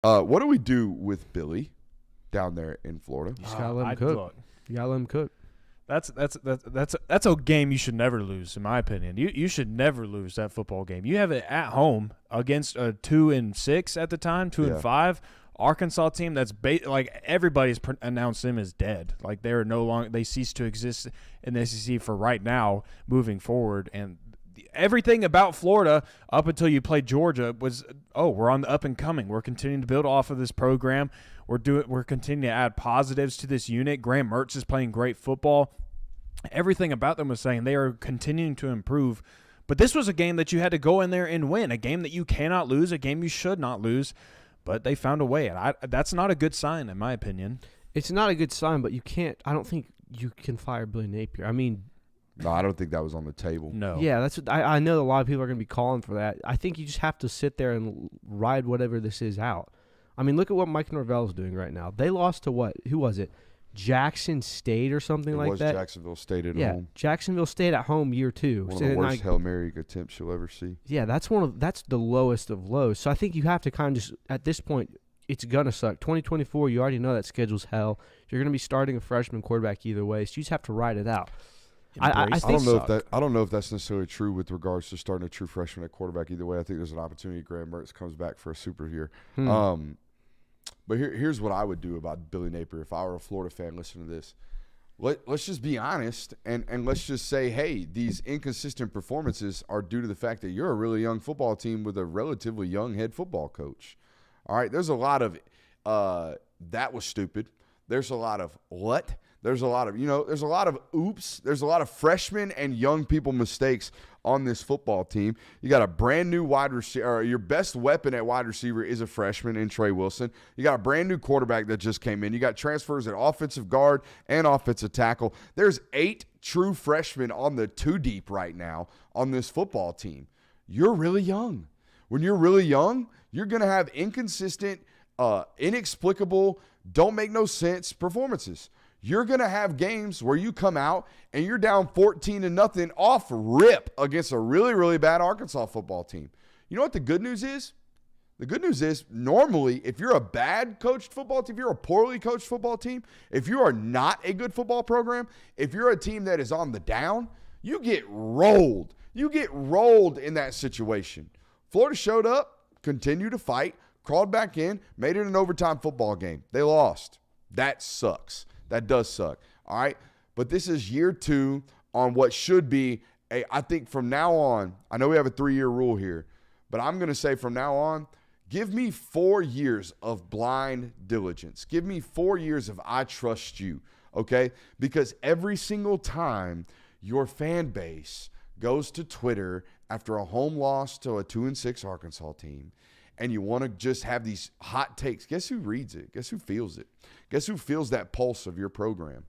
What do we do with Billy down there in Florida? You just gotta let him cook. You gotta let him cook. That's a game you should never lose, in my opinion. You should never lose that football game. You have it at home against a 2-6 at the time, 2-5 Arkansas team. That's like everybody's announced them as dead. Like they are no longer. They cease to exist in the SEC for right now, moving forward. And everything about Florida up until you played Georgia was, we're on the up and coming. We're continuing to build off of this program. We're continuing to add positives to this unit. Graham Mertz is playing great football. Everything about them was saying they are continuing to improve. But this was a game that you had to go in there and win, a game that you cannot lose, a game you should not lose. But they found a way, and that's not a good sign, in my opinion. It's not a good sign, but you can't – I don't think you can fire Billy Napier. I mean – No, I don't think that was on the table. No. Yeah, that's what, I know a lot of people are going to be calling for that. I think you just have to sit there and ride whatever this is out. I mean, look at what Mike Norvell's doing right now. They lost to what? Who was it? Jackson State or something like that? It was Jacksonville State at home. Jacksonville State at home year 2. One of the worst Hail Mary attempts you'll ever see. Yeah, that's the lowest of lows. So I think you have to kind of just, at this point, it's going to suck. 2024, you already know that schedule's hell. You're going to be starting a freshman quarterback either way, so you just have to ride it out. I don't know if that's necessarily true with regards to starting a true freshman at quarterback either way. I think there's an opportunity Graham Mertz comes back for a super year. But here's what I would do about Billy Napier if I were a Florida fan listening to this. Let's just be honest and let's just say, hey, these inconsistent performances are due to the fact that you're a really young football team with a relatively young head football coach. All right, there's a lot of that was stupid. There's a lot of what? There's a lot of, there's a lot of oops. There's a lot of freshmen and young people mistakes on this football team. You got a brand new wide receiver. Your best weapon at wide receiver is a freshman in Trey Wilson. You got a brand new quarterback that just came in. You got transfers at offensive guard and offensive tackle. There's 8 true freshmen on the 2 deep right now on this football team. You're really young. When you're really young, you're going to have inconsistent, inexplicable, don't make no sense performances. You're going to have games where you come out and you're down 14-0 off rip against a really, really bad Arkansas football team. You know what the good news is? The good news is normally if you're a bad coached football team, if you're a poorly coached football team, if you are not a good football program, if you're a team that is on the down, you get rolled. You get rolled in that situation. Florida showed up, continued to fight, crawled back in, made it an overtime football game. They lost. That sucks. That does suck. All right. But this is year 2 on what should be I think from now on, I know we have a 3-year rule here, but I'm going to say from now on, give me 4 years of blind diligence. Give me 4 years of I trust you. Okay. Because every single time your fan base goes to Twitter after a home loss to a 2-6 Arkansas team, and you want to just have these hot takes, guess who reads it? Guess who feels it? Guess who feels that pulse of your program?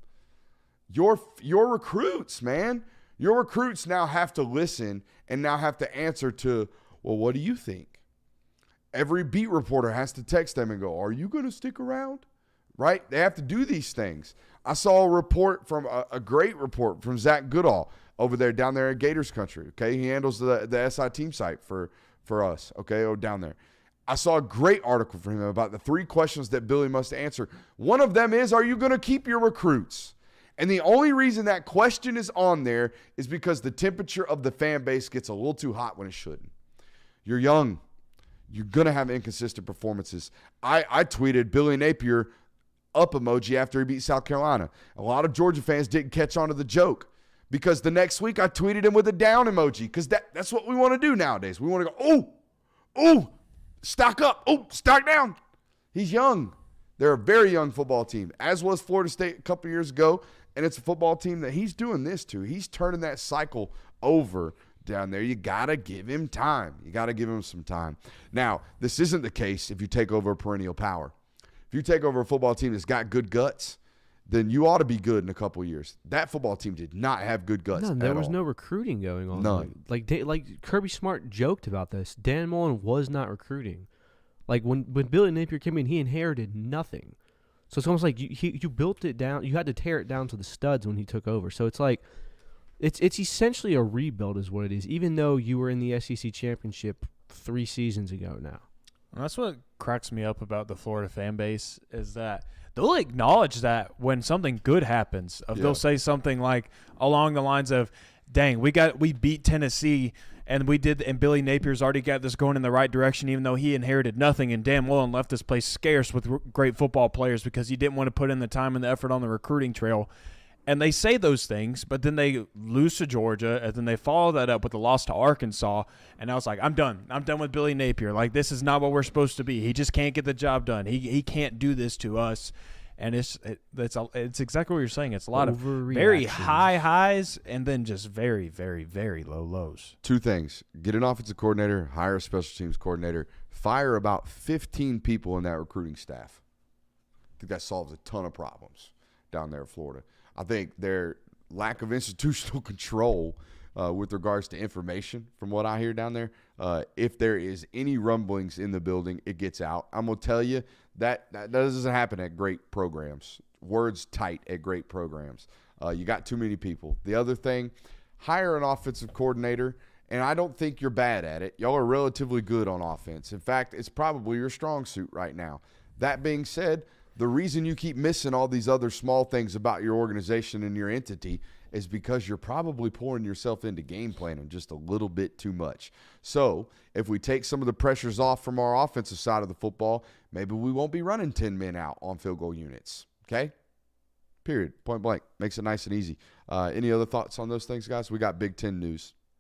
Your recruits, man. Your recruits now have to listen and now have to answer to, well, what do you think? Every beat reporter has to text them and go, are you going to stick around? Right? They have to do these things. I saw a report from a great report from Zach Goodall over there down there in Gators country. Okay, he handles the SI team site for us. Okay, down there. I saw a great article from him about the 3 questions that Billy must answer. One of them is, are you going to keep your recruits? And the only reason that question is on there is because the temperature of the fan base gets a little too hot when it shouldn't. You're young. You're going to have inconsistent performances. I tweeted Billy Napier up emoji after he beat South Carolina. A lot of Georgia fans didn't catch on to the joke because the next week I tweeted him with a down emoji because that's what we want to do nowadays. We want to go, oh, stock up, stock down. He's young. They're a very young football team, as was Florida State a couple years ago, and it's a football team that he's doing this to. He's turning that cycle over down there. You got to give him time. You got to give him some time. Now, this isn't the case if you take over a perennial power. If you take over a football team that's got good guts, then you ought to be good in a couple years. That football team did not have good guts. No, there was no recruiting going on. None. Like Kirby Smart joked about this. Dan Mullen was not recruiting. Like when Billy Napier came in, he inherited nothing. So it's almost like you built it down. You had to tear it down to the studs when he took over. So it's like it's essentially a rebuild is what it is, even though you were in the SEC championship 3 seasons ago now. And that's what cracks me up about the Florida fan base is that they'll acknowledge that when something good happens. They'll say something like along the lines of, "Dang, we beat Tennessee, and Billy Napier's already got this going in the right direction, even though he inherited nothing, and Dan Mullen left this place scarce with great football players because he didn't want to put in the time and the effort on the recruiting trail." And they say those things, but then they lose to Georgia, and then they follow that up with a loss to Arkansas. And I was like, I'm done. I'm done with Billy Napier. Like, this is not what we're supposed to be. He just can't get the job done. He can't do this to us. And it's exactly what you're saying. It's a lot of very high highs and then just very, very, very low lows. Two things. Get an offensive coordinator, hire a special teams coordinator, fire about 15 people in that recruiting staff. I think that solves a ton of problems down there in Florida. I think their lack of institutional control with regards to information, from what I hear down there, if there is any rumblings in the building, it gets out. I'm going to tell you that doesn't happen at great programs. Words tight at great programs. You got too many people. The other thing, hire an offensive coordinator, and I don't think you're bad at it. Y'all are relatively good on offense. In fact, it's probably your strong suit right now. That being said, the reason you keep missing all these other small things about your organization and your entity is because you're probably pouring yourself into game planning just a little bit too much. So if we take some of the pressures off from our offensive side of the football, maybe we won't be running 10 men out on field goal units. Okay? Period. Point blank. Makes it nice and easy. Any other thoughts on those things, guys? We got Big Ten news.